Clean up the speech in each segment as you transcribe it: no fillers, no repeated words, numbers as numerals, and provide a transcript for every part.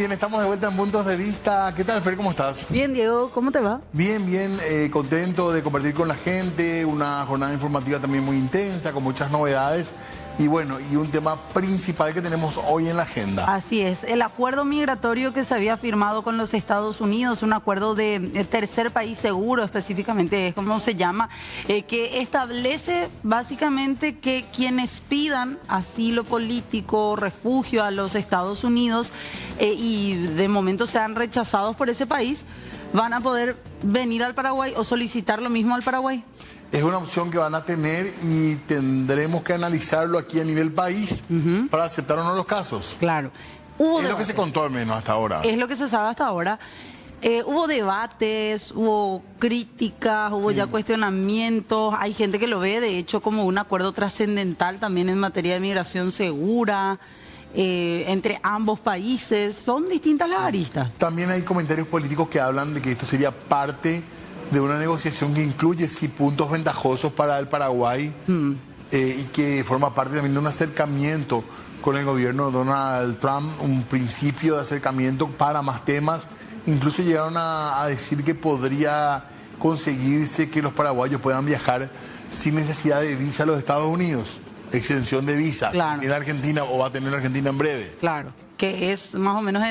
bien, estamos de vuelta en Puntos de Vista. ¿Qué tal, Fer? ¿Cómo estás? Bien, Diego, ¿cómo te va? Bien, bien, contento de compartir con la gente, una jornada informativa también muy intensa, con muchas novedades. Y bueno, y un tema principal que tenemos hoy en la agenda. Así es, el acuerdo migratorio que se había firmado con los Estados Unidos, un acuerdo de tercer país seguro específicamente, es como se llama, que establece básicamente que quienes pidan asilo político, refugio a los Estados Unidos y de momento sean rechazados por ese país, van a poder venir al Paraguay o solicitar lo mismo al Paraguay. Es una opción que van a tener y tendremos que analizarlo aquí a nivel país para aceptar o no los casos. Claro. Es lo que se contó al menos hasta ahora. Es lo que se sabe hasta ahora. Hubo debates, hubo críticas, hubo ya cuestionamientos. Hay gente que lo ve, de hecho, como un acuerdo trascendental también en materia de migración segura entre ambos países. Son distintas las aristas. También hay comentarios políticos que hablan de que esto sería parte de una negociación que incluye sí puntos ventajosos para el Paraguay y que forma parte también de un acercamiento con el gobierno de Donald Trump, un principio de acercamiento para más temas. Incluso llegaron a decir que podría conseguirse que los paraguayos puedan viajar sin necesidad de visa a los Estados Unidos, exención de visa en la Argentina, o va a tener la Argentina en breve. Claro, que es más o menos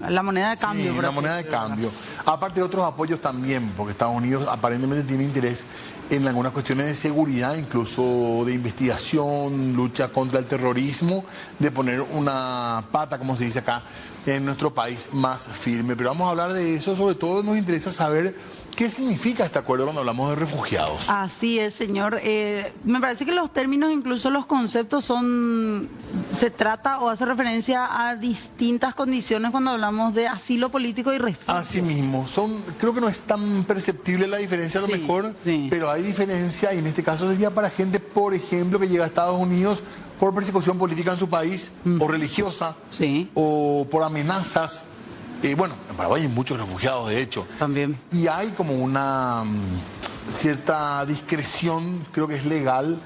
la moneda de cambio. Sí, la moneda de cambio. Aparte de otros apoyos también, porque Estados Unidos aparentemente tiene interés en algunas cuestiones de seguridad, incluso de investigación, lucha contra el terrorismo, de poner una pata, como se dice acá, en nuestro país más firme. Pero vamos a hablar de eso, sobre todo nos interesa saber qué significa este acuerdo cuando hablamos de refugiados. Así es, señor. Me parece que los términos, incluso los conceptos se trata o hace referencia a distintas condiciones cuando hablamos de asilo político y refugio. Así mismo, creo que no es tan perceptible la diferencia a lo mejor, pero hay diferencia y en este caso sería para gente, por ejemplo, que llega a Estados Unidos por persecución política en su país o religiosa o por amenazas. Bueno, en Paraguay hay muchos refugiados, de hecho. También. Y hay como una cierta discreción, creo que es legal.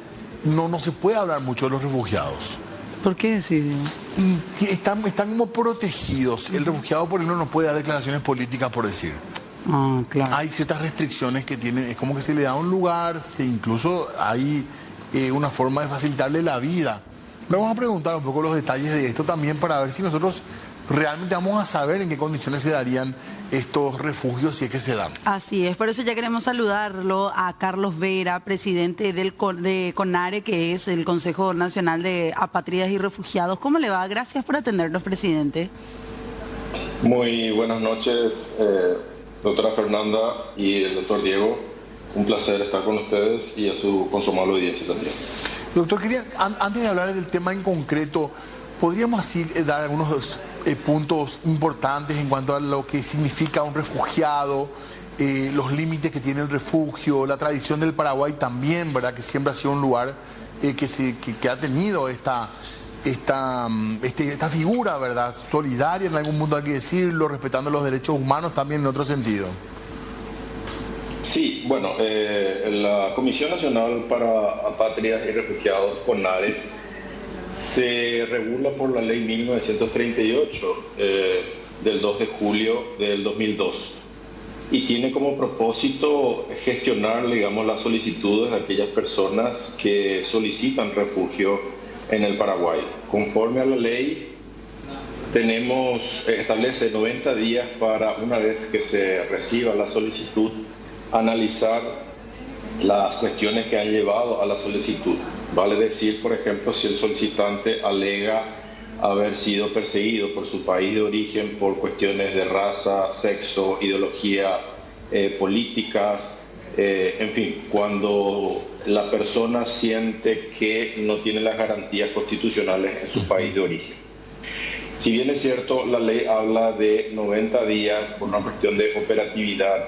No se puede hablar mucho de los refugiados. ¿Por qué? Sí. Y están como protegidos. El refugiado, por ejemplo, no puede dar declaraciones políticas, por decir. Ah, claro. Hay ciertas restricciones que tienen, es como que se le da un lugar, incluso hay una forma de facilitarle la vida. Vamos a preguntar un poco los detalles de esto también para ver si nosotros realmente vamos a saber en qué condiciones se darían estos refugios si es que se dan. Así es, por eso ya queremos saludarlo a Carlos Vera, presidente de CONARE, que es el Consejo Nacional de Apátridas y Refugiados. ¿Cómo le va? Gracias por atendernos, presidente. Muy buenas noches, doctora Fernanda y el doctor Diego. Un placer estar con ustedes y con su amable audiencia también. Doctor, antes de hablar del tema en concreto, ¿podríamos así dar algunos puntos importantes en cuanto a lo que significa un refugiado, los límites que tiene el refugio, la tradición del Paraguay también, ¿verdad? Que siempre ha sido un lugar que ha tenido esta figura, ¿verdad? Solidaria en algún mundo, hay que decirlo, respetando los derechos humanos también en otro sentido. Sí, bueno, la Comisión Nacional para Apátridas y Refugiados, CONARE, se regula por la ley 1938 del 2 de julio del 2002 y tiene como propósito gestionar, digamos, las solicitudes de aquellas personas que solicitan refugio en el Paraguay. Conforme a la ley, establece 90 días para, una vez que se reciba la solicitud, analizar las cuestiones que han llevado a la solicitud. Vale decir, por ejemplo, si el solicitante alega haber sido perseguido por su país de origen por cuestiones de raza, sexo, ideología, políticas, en fin, cuando la persona siente que no tiene las garantías constitucionales en su país de origen. Si bien es cierto, la ley habla de 90 días por una cuestión de operatividad,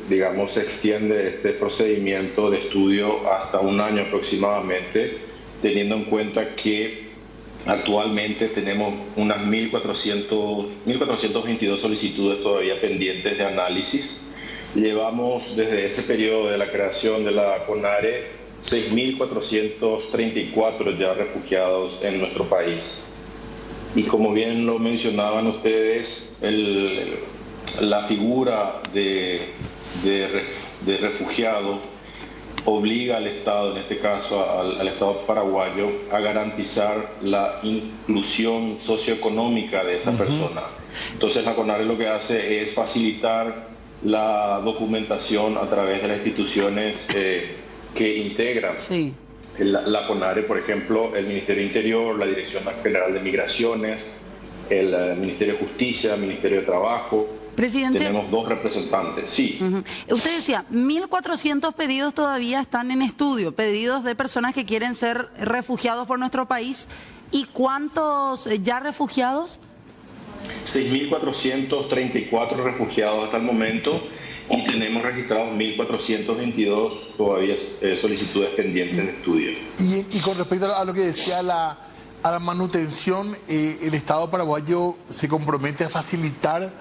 digamos, se extiende este procedimiento de estudio hasta un año aproximadamente, teniendo en cuenta que actualmente tenemos unas 1.422 solicitudes todavía pendientes de análisis. Llevamos desde ese periodo de la creación de la CONARE 6.434 ya refugiados en nuestro país. y como bien lo mencionaban ustedes, la figura de refugiado obliga al Estado, en este caso al Estado paraguayo, a garantizar la inclusión socioeconómica de esa persona. Entonces la CONARE lo que hace es facilitar la documentación a través de las instituciones que integran la CONARE, por ejemplo, el Ministerio de Interior, la Dirección General de Migraciones, el Ministerio de Justicia, el Ministerio de Trabajo. Presidente, tenemos 2 representantes, sí. Usted decía, 1.400 pedidos todavía están en estudio, pedidos de personas que quieren ser refugiados por nuestro país. ¿Y cuántos ya refugiados? 6.434 refugiados hasta el momento y tenemos registrados 1.422 todavía solicitudes pendientes de estudio. Y con respecto a lo que decía a la manutención, ¿el Estado paraguayo se compromete a facilitar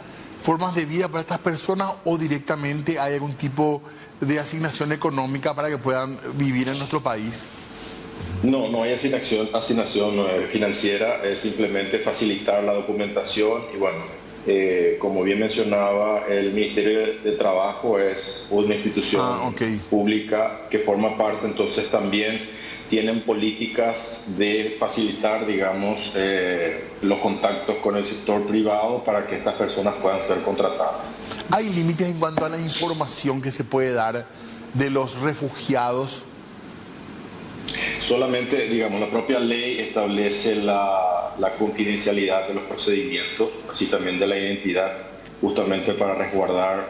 formas de vida para estas personas o directamente hay algún tipo de asignación económica para que puedan vivir en nuestro país? No hay asignación financiera, es simplemente facilitar la documentación y bueno, como bien mencionaba, el Ministerio de Trabajo es una institución pública que forma parte, entonces también tienen políticas de facilitar, digamos, los contactos con el sector privado para que estas personas puedan ser contratadas. ¿Hay límites en cuanto a la información que se puede dar de los refugiados? Solamente, digamos, la propia ley establece la confidencialidad de los procedimientos, así también de la identidad, justamente para resguardar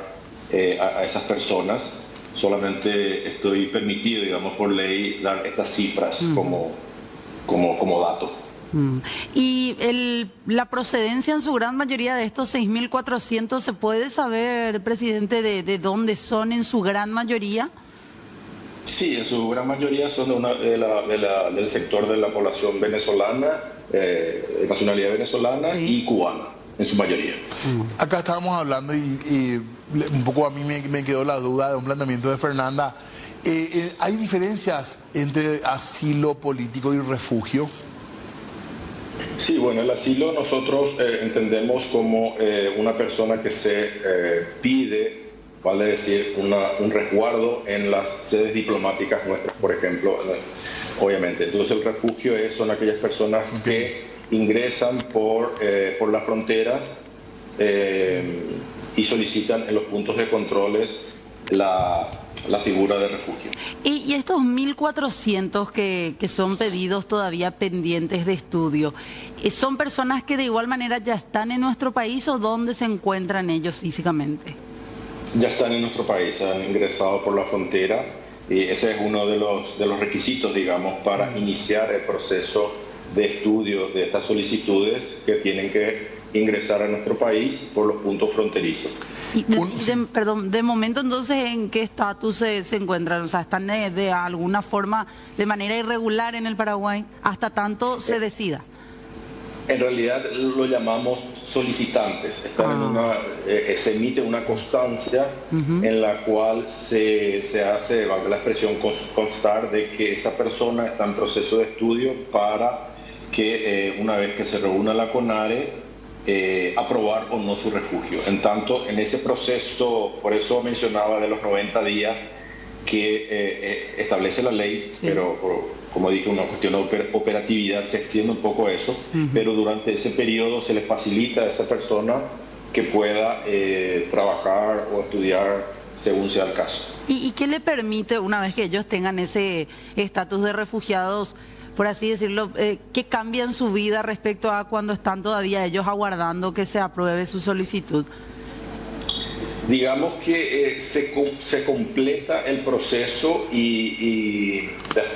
a esas personas. Solamente estoy permitido, digamos, por ley, dar estas cifras como dato. ¿Y la procedencia en su gran mayoría de estos 6.400, se puede saber, presidente, de dónde son en su gran mayoría? Sí, en su gran mayoría son del sector de la población venezolana, de nacionalidad venezolana y cubana, en su mayoría. Acá estábamos hablando y un poco a mí me quedó la duda de un planteamiento de Fernanda. ¿Hay diferencias entre asilo político y refugio? Sí, bueno, el asilo nosotros entendemos como una persona que se pide, vale decir, un resguardo en las sedes diplomáticas nuestras, por ejemplo, obviamente. Entonces el refugio son aquellas personas que ingresan por la frontera y solicitan en los puntos de controles la figura de refugio. Y estos 1.400 que son pedidos todavía pendientes de estudio, ¿son personas que de igual manera ya están en nuestro país o dónde se encuentran ellos físicamente? Ya están en nuestro país, han ingresado por la frontera y ese es uno de los requisitos, digamos, para iniciar el proceso de estudio de estas solicitudes que tienen que ingresar a nuestro país por los puntos fronterizos. De momento entonces, ¿en qué estatus se encuentran? O sea, ¿están de alguna forma, de manera irregular en el Paraguay, hasta tanto se decida? En realidad lo llamamos solicitantes. Están se emite una constancia en la cual se hace, valga la expresión, constar de que esa persona está en proceso de estudio para que una vez que se reúna la CONARE, aprobar o no su refugio. En tanto, en ese proceso, por eso mencionaba de los 90 días que establece la ley, pero como dije, una cuestión de operatividad, se extiende un poco eso, pero durante ese periodo se le facilita a esa persona que pueda trabajar o estudiar según sea el caso. ¿Y qué le permite, una vez que ellos tengan ese estatus de refugiados, por así decirlo, qué cambia en su vida respecto a cuando están todavía ellos aguardando que se apruebe su solicitud? Digamos que se completa el proceso y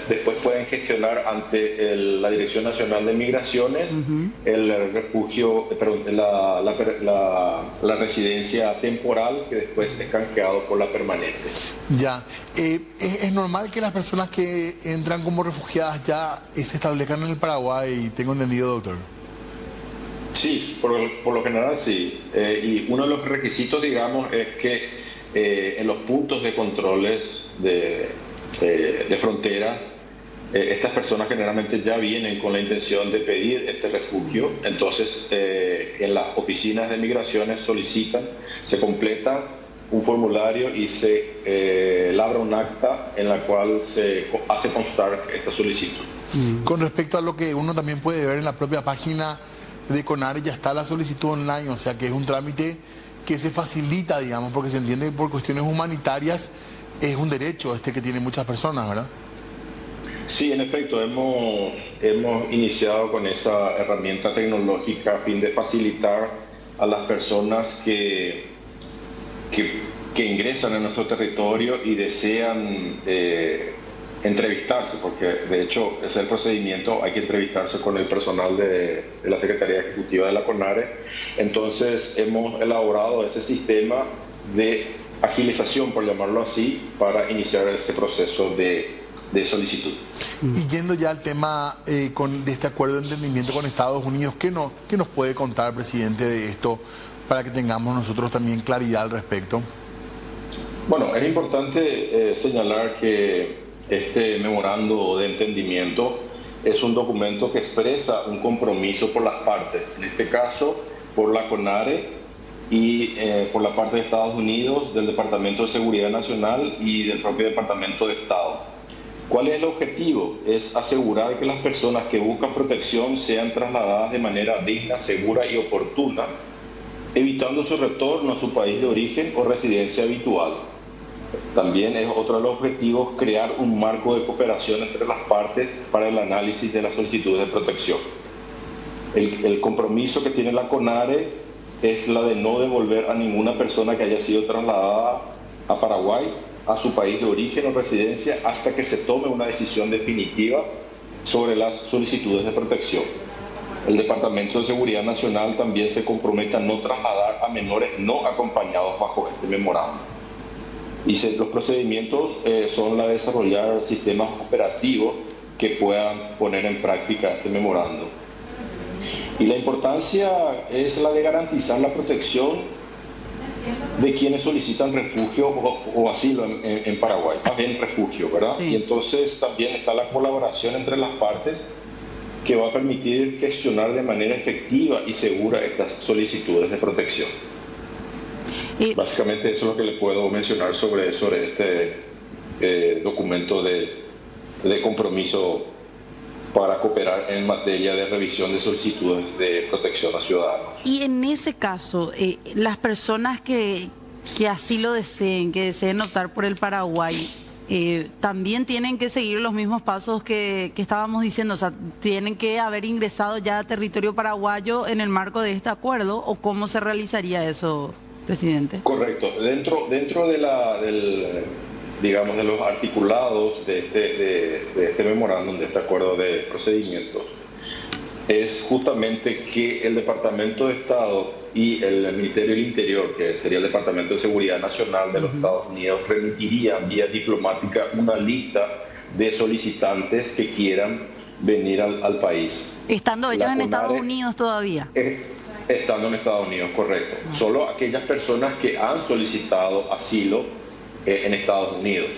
después pueden gestionar ante la Dirección Nacional de Migraciones el refugio, la residencia temporal, que después es canjeado por la permanente. Ya. ¿Es normal que las personas que entran como refugiadas ya se establezcan en el Paraguay? Tengo entendido, doctor. Sí, por lo general sí. Y uno de los requisitos, digamos, es que en los puntos de controles de frontera Estas personas generalmente ya vienen con la intención de pedir este refugio, entonces en las oficinas de migraciones solicitan, se completa un formulario y se labra un acta en la cual se hace constar esta solicitud. Con respecto a lo que uno también puede ver en la propia página de CONARE, ya está la solicitud online, o sea que es un trámite que se facilita, digamos, porque se entiende que por cuestiones humanitarias es un derecho que tienen muchas personas, ¿verdad? Sí, en efecto, hemos iniciado con esa herramienta tecnológica a fin de facilitar a las personas que ingresan en nuestro territorio y desean entrevistarse, porque de hecho ese es el procedimiento, hay que entrevistarse con el personal de la Secretaría Ejecutiva de la CONARE. Entonces hemos elaborado ese sistema de agilización, por llamarlo así, para iniciar este proceso de solicitud. Y yendo ya al tema de este acuerdo de entendimiento con Estados Unidos, ¿qué nos puede contar, presidente, de esto para que tengamos nosotros también claridad al respecto? Bueno, es importante señalar que este memorando de entendimiento es un documento que expresa un compromiso por las partes, en este caso por la CONARE y por la parte de Estados Unidos, del Departamento de Seguridad Nacional y del propio Departamento de Estado. ¿Cuál es el objetivo? Es asegurar que las personas que buscan protección sean trasladadas de manera digna, segura y oportuna, evitando su retorno a su país de origen o residencia habitual. También es otro de los objetivos crear un marco de cooperación entre las partes para el análisis de las solicitudes de protección. El compromiso que tiene la CONARE es la de no devolver a ninguna persona que haya sido trasladada a Paraguay, a su país de origen o residencia, hasta que se tome una decisión definitiva sobre las solicitudes de protección. El Departamento de Seguridad Nacional también se compromete a no trasladar a menores no acompañados bajo este memorando. Y los procedimientos son la de desarrollar sistemas operativos que puedan poner en práctica este memorando. Y la importancia es la de garantizar la protección de quienes solicitan refugio o asilo en Paraguay, más bien refugio, ¿verdad? Sí. Y entonces también está la colaboración entre las partes que va a permitir gestionar de manera efectiva y segura estas solicitudes de protección. Básicamente eso es lo que le puedo mencionar sobre este documento de compromiso para cooperar en materia de revisión de solicitudes de protección a ciudadanos. Y en ese caso, las personas que así lo deseen, que deseen optar por el Paraguay, también tienen que seguir los mismos pasos que estábamos diciendo, o sea, tienen que haber ingresado ya a territorio paraguayo en el marco de este acuerdo, ¿o cómo se realizaría eso, presidente? Correcto. Dentro digamos, de los articulados de este memorándum, de este acuerdo de procedimientos, es justamente que el Departamento de Estado y el Ministerio del Interior, que sería el Departamento de Seguridad Nacional de los Estados Unidos, remitirían vía diplomática una lista de solicitantes que quieran venir al país. Estando ellos en Estados Unidos todavía. Estando en Estados Unidos, correcto. Solo aquellas personas que han solicitado asilo en Estados Unidos.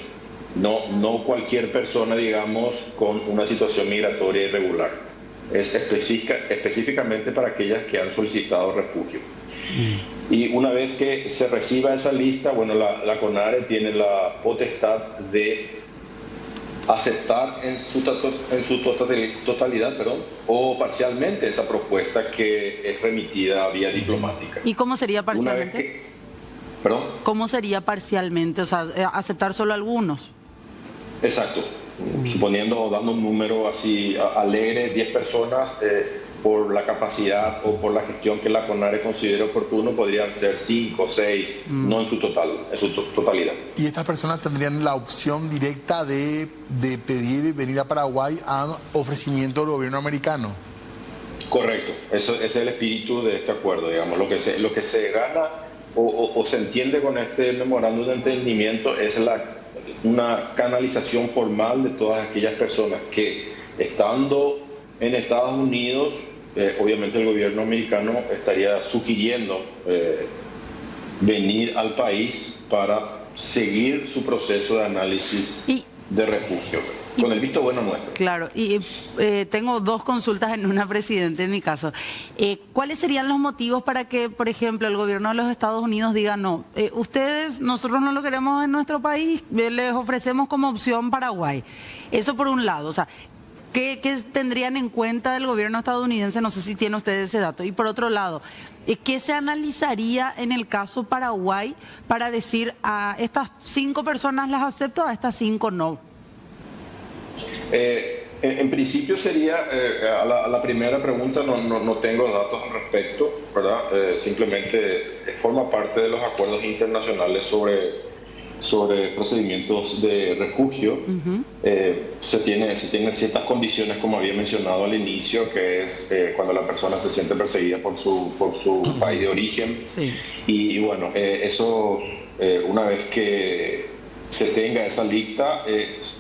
No cualquier persona, digamos, con una situación migratoria irregular. Es específicamente para aquellas que han solicitado refugio. Y una vez que se reciba esa lista, bueno, la CONARE tiene la potestad de aceptar en su totalidad, o parcialmente esa propuesta que es remitida vía diplomática. ¿Y cómo sería parcialmente? Una vez que, ¿perdón? ¿Cómo sería parcialmente? O sea, aceptar solo algunos. Exacto. Suponiendo, dando un número así alegre, 10 personas, por la capacidad o por la gestión que la CONARE considere oportuno, podrían ser 5 o 6, no en su totalidad. ¿Y estas personas tendrían la opción directa de pedir venir a Paraguay a ofrecimiento del gobierno americano? Correcto. Ese es el espíritu de este acuerdo, digamos. Lo que se gana o se entiende con este memorándum de entendimiento es una canalización formal de todas aquellas personas que, estando en Estados Unidos, obviamente el gobierno americano estaría sugiriendo venir al país para seguir su proceso de análisis de refugio, con el visto bueno nuestro. Claro, y tengo dos consultas en una, presidente, en mi caso. ¿Cuáles serían los motivos para que, por ejemplo, el gobierno de los Estados Unidos diga no, ustedes, nosotros no lo queremos en nuestro país, les ofrecemos como opción Paraguay? Eso por un lado, o sea, ¿qué tendrían en cuenta del gobierno estadounidense? No sé si tiene usted ese dato. Y por otro lado, ¿qué se analizaría en el caso Paraguay para decir a estas 5 personas las acepto, a estas 5 no? En principio sería, a la primera pregunta no tengo datos al respecto, ¿verdad? Simplemente forma parte de los acuerdos internacionales sobre procedimientos de refugio. Se tienen ciertas condiciones, como había mencionado al inicio, que es cuando la persona se siente perseguida por su país de origen. Sí. Y bueno, eso, una vez que se tenga esa lista,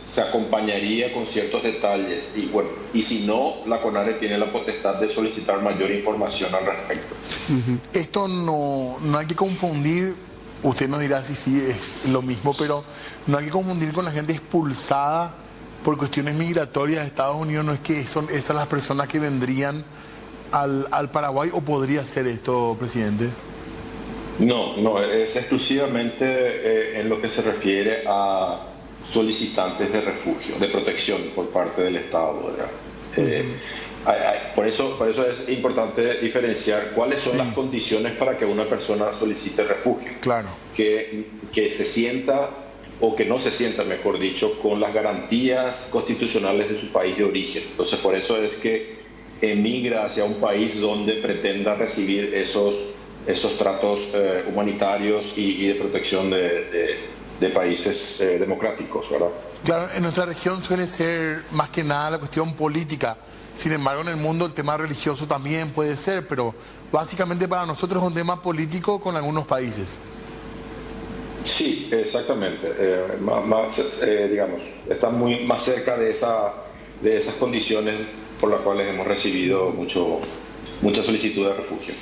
se acompañaría con ciertos detalles. Y bueno, y si no, la CONARE tiene la potestad de solicitar mayor información al respecto. Esto no hay que confundir. Usted nos dirá si sí es lo mismo, pero no hay que confundir con la gente expulsada por cuestiones migratorias de Estados Unidos. No es que son esas las personas que vendrían al Paraguay, o podría ser esto, presidente. No, es exclusivamente en lo que se refiere a solicitantes de refugio, de protección por parte del Estado, ¿verdad? Por eso es importante diferenciar cuáles son las condiciones para que una persona solicite refugio. Claro. Que se sienta, o que no se sienta, mejor dicho, con las garantías constitucionales de su país de origen. Entonces, por eso es que emigra hacia un país donde pretenda recibir esos tratos humanitarios y de protección de países democráticos, ¿verdad? Claro, en nuestra región suele ser más que nada la cuestión política. Sin embargo, en el mundo el tema religioso también puede ser, pero básicamente para nosotros es un tema político con algunos países. Sí, exactamente. Digamos, está muy más cerca de esas condiciones por las cuales hemos recibido mucha solicitud de refugio.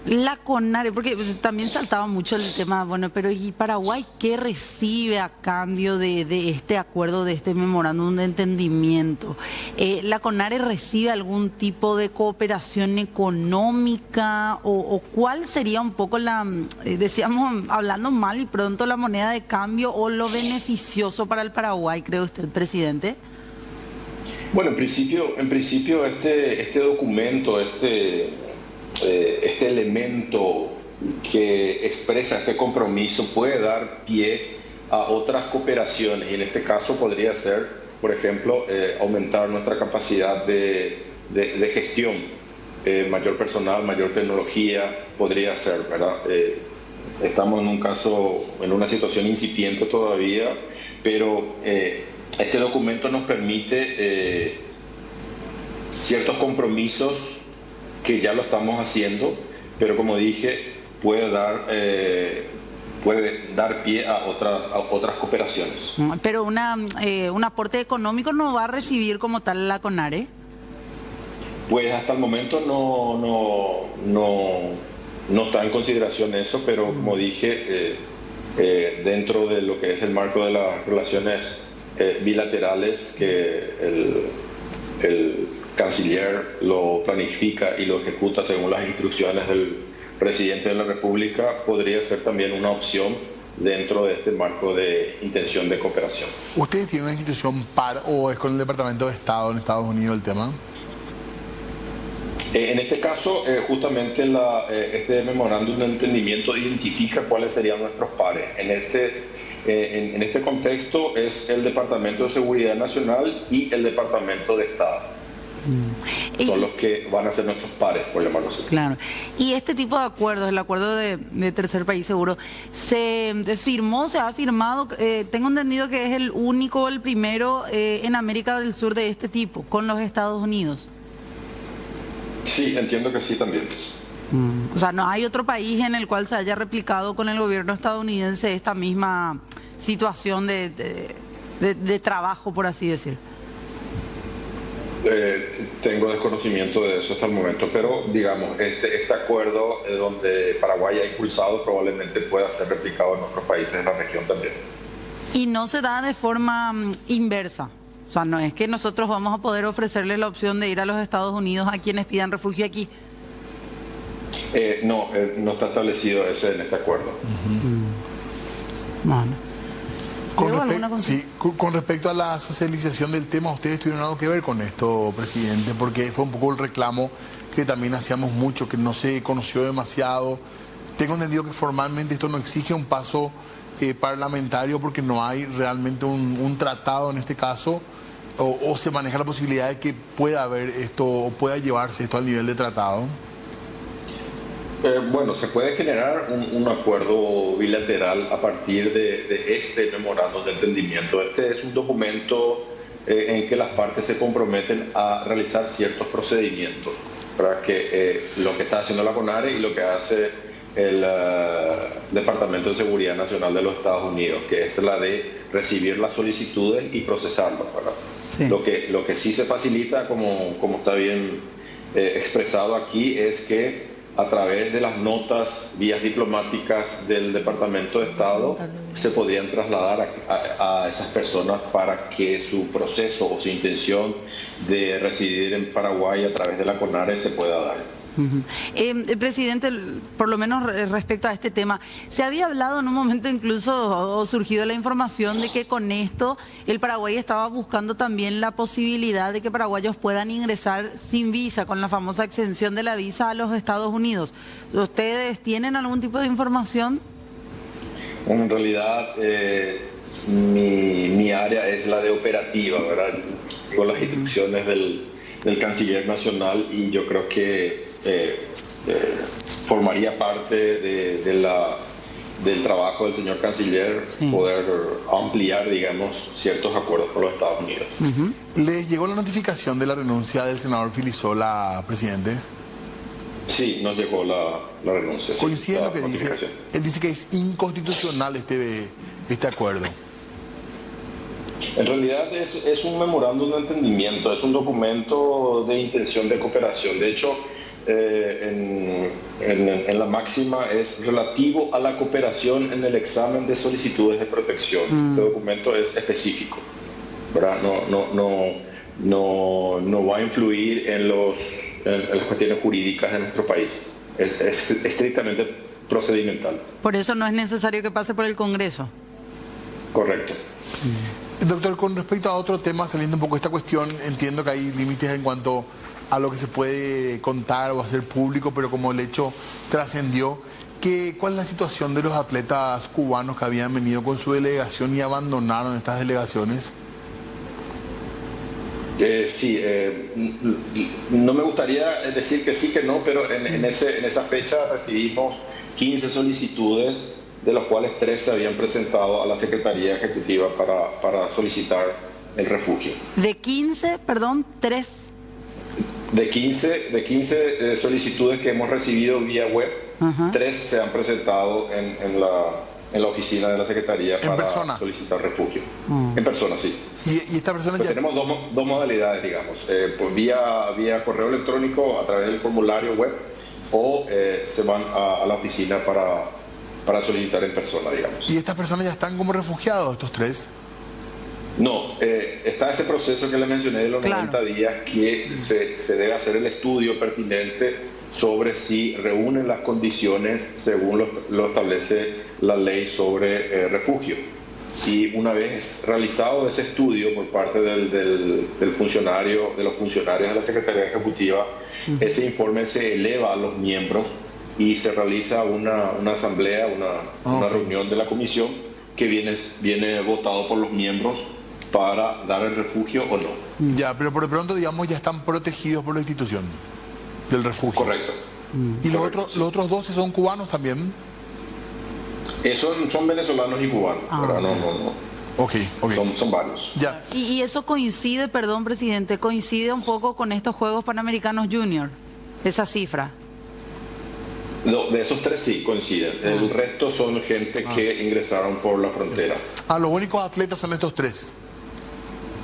La CONARE, porque también saltaba mucho el tema, bueno, pero ¿y Paraguay qué recibe a cambio de este acuerdo, de este memorándum de entendimiento? ¿La CONARE recibe algún tipo de cooperación económica o cuál sería un poco decíamos, hablando mal y pronto, la moneda de cambio o lo beneficioso para el Paraguay, cree usted, presidente? Bueno, en principio este documento, este elemento que expresa este compromiso puede dar pie a otras cooperaciones, y en este caso podría ser, por ejemplo, aumentar nuestra capacidad de gestión, mayor personal, mayor tecnología, podría ser, ¿verdad? Estamos en una situación incipiente todavía, pero este documento nos permite ciertos compromisos que ya lo estamos haciendo, pero como dije, puede dar pie a otras cooperaciones. Pero un aporte económico no va a recibir como tal la CONARE. Pues hasta el momento no está en consideración eso, pero como dije, dentro de lo que es el marco de las relaciones bilaterales, que el canciller lo planifica y lo ejecuta según las instrucciones del presidente de la República, podría ser también una opción dentro de este marco de intención de cooperación. ¿Ustedes tienen una institución par o es con el Departamento de Estado en Estados Unidos el tema? En este caso, justamente este memorándum de entendimiento identifica cuáles serían nuestros pares. En este contexto es el Departamento de Seguridad Nacional y el Departamento de Estado. Son los que van a ser nuestros pares, por llamarlo así. Claro. Y este tipo de acuerdos, el acuerdo de tercer país seguro, se ha firmado, tengo entendido que es el único, el primero en América del Sur de este tipo, con los Estados Unidos. Sí, entiendo que sí también. O sea, no hay otro país en el cual se haya replicado con el gobierno estadounidense esta misma situación de trabajo, por así decir. Tengo desconocimiento de eso hasta el momento, pero digamos, este acuerdo donde Paraguay ha impulsado probablemente pueda ser replicado en otros países de la región también. Y no se da de forma inversa. O sea, no es que nosotros vamos a poder ofrecerles la opción de ir a los Estados Unidos a quienes pidan refugio aquí. No está establecido ese en este acuerdo. Bueno. Con respecto a la socialización del tema, ¿ustedes tuvieron algo que ver con esto, presidente? Porque fue un poco el reclamo que también hacíamos mucho, que no se conoció demasiado. Tengo entendido que formalmente esto no exige un paso parlamentario porque no hay realmente un tratado en este caso, o se maneja la posibilidad de que pueda haber esto, o pueda llevarse esto al nivel de tratado. Bueno, se puede generar un acuerdo bilateral a partir de este memorándum de entendimiento. Este es un documento en que las partes se comprometen a realizar ciertos procedimientos para que lo que está haciendo la CONARE y lo que hace el Departamento de Seguridad Nacional de los Estados Unidos, que es la de recibir las solicitudes y procesarlas. Sí. Lo que sí se facilita, como está bien expresado aquí, es que a través de las notas, vías diplomáticas del Departamento de Estado, se podrían trasladar a esas personas para que su proceso o su intención de residir en Paraguay a través de la CONARE se pueda dar. Presidente, por lo menos respecto a este tema, se había hablado en un momento incluso, o surgido la información de que con esto el Paraguay estaba buscando también la posibilidad de que paraguayos puedan ingresar sin visa, con la famosa exención de la visa a los Estados Unidos. ¿Ustedes tienen algún tipo de información? En realidad, mi área es la de operativa, ¿verdad? Con las instrucciones del Canciller Nacional, y yo creo que formaría parte del trabajo del señor Canciller, sí, poder ampliar, digamos, ciertos acuerdos con los Estados Unidos. ¿Les llegó la notificación de la renuncia del senador Filisola, presidente? Sí, nos llegó la renuncia. Coincide lo que dice. Él dice que es inconstitucional este acuerdo. En realidad es un memorándum de entendimiento, es un documento de intención de cooperación. De hecho, en la máxima es relativo a la cooperación en el examen de solicitudes de protección. Este documento es específico, ¿verdad? No va a influir en las cuestiones jurídicas de nuestro país. Es estrictamente procedimental. Por eso no es necesario que pase por el Congreso. Correcto. Doctor, con respecto a otro tema, saliendo un poco de esta cuestión, entiendo que hay límites en cuanto a lo que se puede contar o hacer público, pero como el hecho trascendió, ¿cuál es la situación de los atletas cubanos que habían venido con su delegación y abandonaron estas delegaciones? Sí, no me gustaría decir que sí, que no, pero en esa fecha recibimos 15 solicitudes, de los cuales 3 se habían presentado a la Secretaría Ejecutiva para solicitar el refugio. ¿De 15, perdón, 3? De 15 solicitudes que hemos recibido vía web, 3 se han presentado en la oficina de la Secretaría para solicitar refugio. En persona, sí. ¿Y esta persona ya...? Tenemos dos modalidades, digamos, pues vía correo electrónico a través del formulario web, o se van a la oficina para solicitar en persona, digamos. ¿Y estas personas ya están como refugiados, estos 3? No, está ese proceso que le mencioné de los 90 días, que se debe hacer el estudio pertinente sobre si reúnen las condiciones según lo establece la ley sobre refugio. Y una vez realizado ese estudio por parte de los funcionarios de la Secretaría Ejecutiva, ese informe se eleva a los miembros y se realiza una asamblea, una reunión de la comisión que viene votado por los miembros para dar el refugio o no. Ya, pero por de pronto, digamos, ya están protegidos por la institución del refugio. Correcto. ¿Y los otros 12 son cubanos también? Son venezolanos y cubanos, pero no. Okay. Son varios. Ya. Y eso coincide, perdón, presidente, coincide un poco con estos Juegos Panamericanos Junior, esa cifra. No, de esos 3 sí coinciden. El resto son gente que ingresaron por la frontera. Los únicos atletas son estos 3.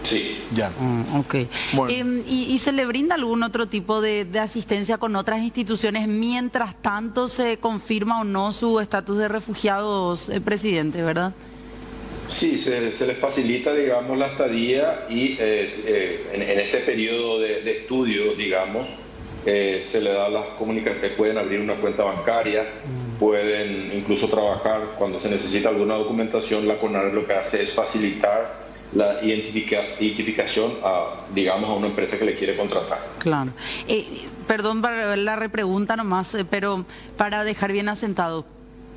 Sí. Ya. Ok. Bueno. ¿Y se le brinda algún otro tipo de asistencia con otras instituciones mientras tanto se confirma o no su estatus de refugiados, presidente, verdad? Sí, se les facilita, digamos, la estadía y en este periodo de estudio, digamos, se le da las comunicaciones, pueden abrir una cuenta bancaria, pueden incluso trabajar cuando se necesita alguna documentación. La CONARE lo que hace es facilitar la identificación digamos, a una empresa que le quiere contratar. Claro. Perdón para la repregunta nomás, pero para dejar bien asentado,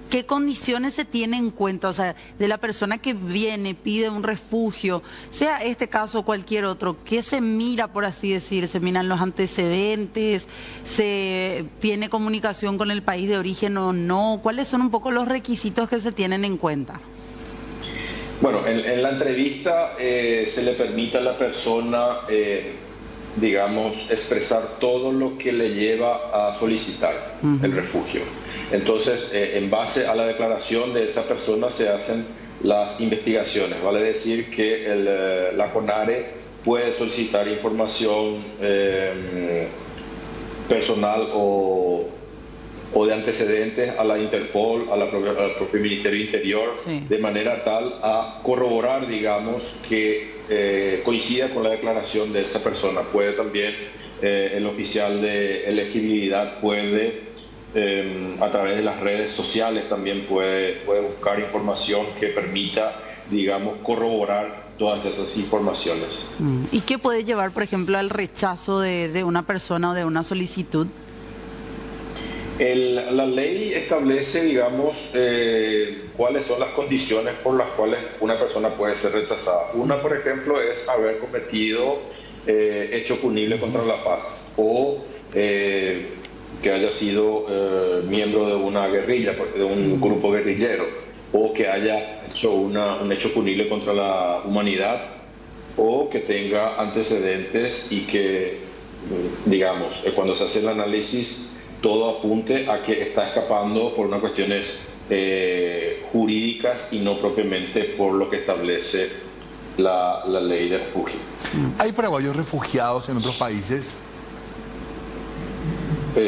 ¿qué condiciones se tiene en cuenta? O sea, de la persona que viene, pide un refugio, sea este caso o cualquier otro, ¿qué se mira, por así decir? ¿Se miran los antecedentes? ¿Se tiene comunicación con el país de origen o no? ¿Cuáles son un poco los requisitos que se tienen en cuenta? Bueno, en la entrevista se le permite a la persona, digamos, expresar todo lo que le lleva a solicitar el refugio. Entonces, en base a la declaración de esa persona se hacen las investigaciones. Vale decir que la CONARE puede solicitar información personal o de antecedentes a la Interpol, al propio Ministerio de Interior, sí, de manera tal a corroborar, digamos, que coincida con la declaración de esa persona. Puede también, el oficial de elegibilidad puede, a través de las redes sociales, también puede buscar información que permita, digamos, corroborar todas esas informaciones. ¿Y qué puede llevar, por ejemplo, al rechazo de una persona o de una solicitud? La ley establece, digamos, cuáles son las condiciones por las cuales una persona puede ser rechazada. Una, por ejemplo, es haber cometido hecho punible contra la paz o que haya sido miembro de una guerrilla, de un grupo guerrillero, o que haya hecho un hecho punible contra la humanidad, o que tenga antecedentes y que, digamos, cuando se hace el análisis, todo apunte a que está escapando por unas cuestiones jurídicas y no propiamente por lo que establece la ley de refugio. ¿Hay paraguayos refugiados en otros países?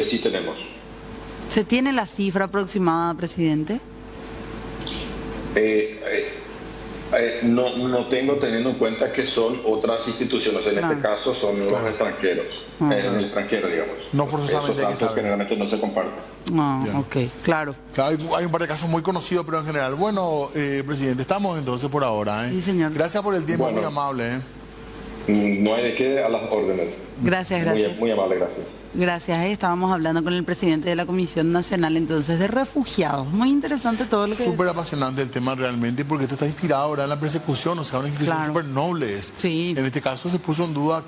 Sí tenemos. ¿Se tiene la cifra aproximada, presidente? No tengo, teniendo en cuenta que son otras instituciones, en este caso son los extranjeros, en el extranjero, digamos. No forzosamente esos datos generalmente no se comparten. Ok, claro. Hay un par de casos muy conocidos, pero en general. Bueno, presidente, estamos entonces por ahora. Sí, señor. Gracias por el tiempo, muy amable. No hay de qué, a las órdenes. Gracias. Muy amable, gracias. Gracias. Estábamos hablando con el presidente de la Comisión Nacional entonces de Refugiados. Muy interesante todo lo que súper apasionante el tema realmente, porque esto está inspirado ahora en la persecución, o sea, una institución súper noble. Sí. En este caso se puso en duda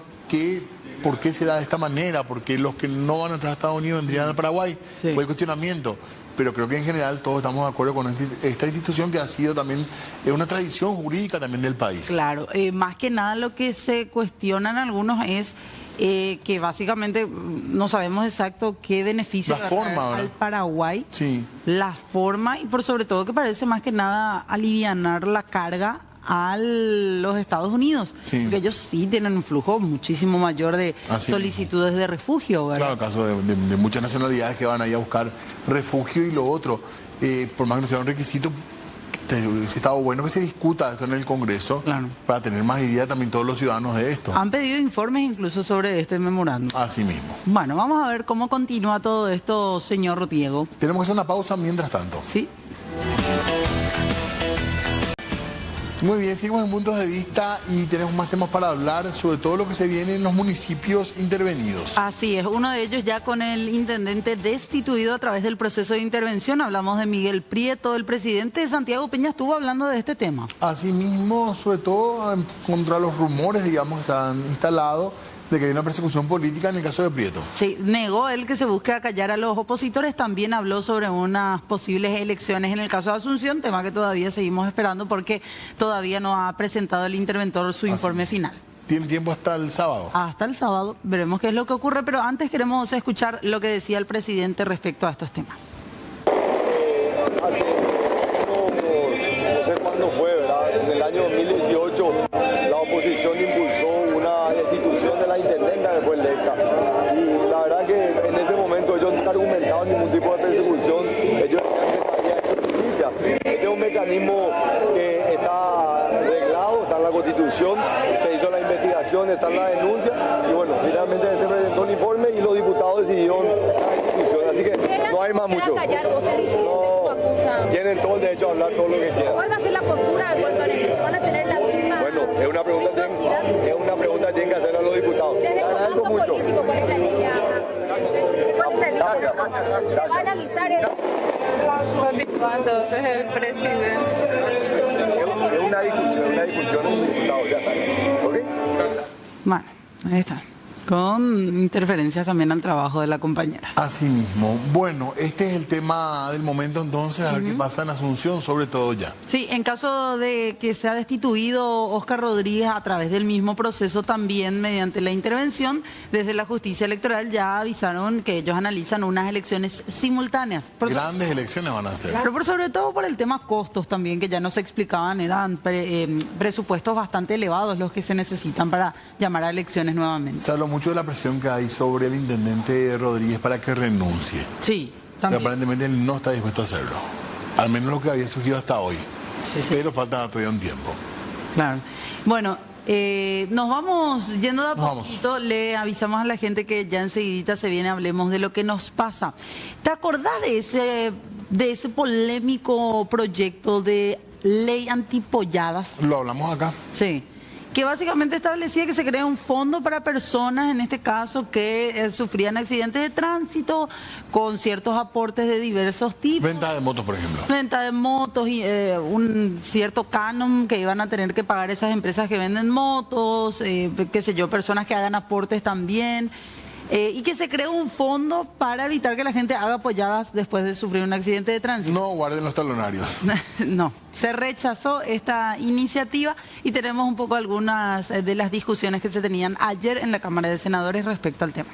por qué se da de esta manera, porque los que no van a entrar a Estados Unidos vendrían al Paraguay. Sí. Fue el cuestionamiento. Pero creo que en general todos estamos de acuerdo con esta institución que ha sido también una tradición jurídica también del país. Claro, más que nada lo que se cuestionan algunos es que básicamente no sabemos exacto qué beneficio al Paraguay, sí, la forma y por sobre todo que parece más que nada alivianar la carga a los Estados Unidos, sí, porque ellos sí tienen un flujo muchísimo mayor de solicitudes de refugio, ¿verdad? Claro, el caso de muchas nacionalidades que van ahí a buscar refugio y lo otro, por más que no sea un requisito, estaba bueno que se discuta esto en el Congreso, claro, para tener más idea también todos los ciudadanos de esto. Han pedido informes incluso sobre este memorándum. Así mismo. Bueno, vamos a ver cómo continúa todo esto, señor Diego. Tenemos que hacer una pausa mientras tanto. Sí. Muy bien, seguimos en puntos de vista y tenemos más temas para hablar, sobre todo lo que se viene en los municipios intervenidos. Así es, uno de ellos ya con el intendente destituido a través del proceso de intervención. Hablamos de Miguel Prieto, el presidente de Santiago Peña estuvo hablando de este tema. Asimismo, sobre todo contra los rumores, digamos, que se han instalado de que hay una persecución política en el caso de Prieto. Sí, negó él que se busque acallar a los opositores, también habló sobre unas posibles elecciones en el caso de Asunción, tema que todavía seguimos esperando porque todavía no ha presentado el interventor su informe final. ¿Tiene tiempo hasta el sábado? Hasta el sábado, veremos qué es lo que ocurre, pero antes queremos escuchar lo que decía el presidente respecto a estos temas. No sé cuándo fue, ¿verdad? Desde el año 2018 la oposición impulsó una destitución de la intendenta que fue electa. Y la verdad que en ese momento ellos no argumentaban ningún tipo de persecución, ellos decían que se había hecho justicia. Este es un mecanismo que está institución, se hizo la investigación, está la denuncia y bueno, finalmente se presentó el informe y los diputados decidieron la institución, así que no hay más mucho. No, tienen todo el derecho a hablar todo lo que quieran. ¿Cuál va a ser la postura de cuando van a tener la misma? Bueno, es una pregunta que tienen que hacer a los diputados. Desde el Agradezco comando mucho. político, ¿cuál es la línea? ¿Cuál es la línea? ¿Se va a analizar el... Continúa entonces el presidente. Es una discusión en los diputados, ya está. ¿Ok? Bueno, ahí está. Con interferencias también al trabajo de la compañera. Así mismo. Bueno, este es el tema del momento entonces, a ver qué pasa en Asunción, sobre todo ya. Sí, en caso de que sea destituido Óscar Rodríguez a través del mismo proceso, también mediante la intervención, desde la justicia electoral ya avisaron que ellos analizan unas elecciones simultáneas. Grandes elecciones van a ser. Pero por sobre todo por el tema costos también, que ya no se explicaban, eran presupuestos bastante elevados los que se necesitan para llamar a elecciones nuevamente. Se habló mucho de la presión que hay sobre el intendente Rodríguez para que renuncie. Sí, Pero también. aparentemente él no está dispuesto a hacerlo. Al menos lo que había surgido hasta hoy. Sí. Pero falta todavía un tiempo. Claro. Bueno, nos vamos yendo de a Nos poquito. Le avisamos a la gente que ya enseguidita se viene, hablemos de lo que nos pasa. ¿Te acordás de ese polémico proyecto de ley antipolladas? Lo hablamos acá. Sí. Que básicamente establecía que se crea un fondo para personas, en este caso, que sufrían accidentes de tránsito con ciertos aportes de diversos tipos. Venta de motos, por ejemplo. Venta de motos y un cierto canon que iban a tener que pagar esas empresas que venden motos, qué sé yo, personas que hagan aportes también. Y que se cree un fondo para evitar que la gente haga apoyadas después de sufrir un accidente de tránsito. No guarden los talonarios. No, se rechazó esta iniciativa y tenemos un poco algunas de las discusiones que se tenían ayer en la Cámara de Senadores respecto al tema.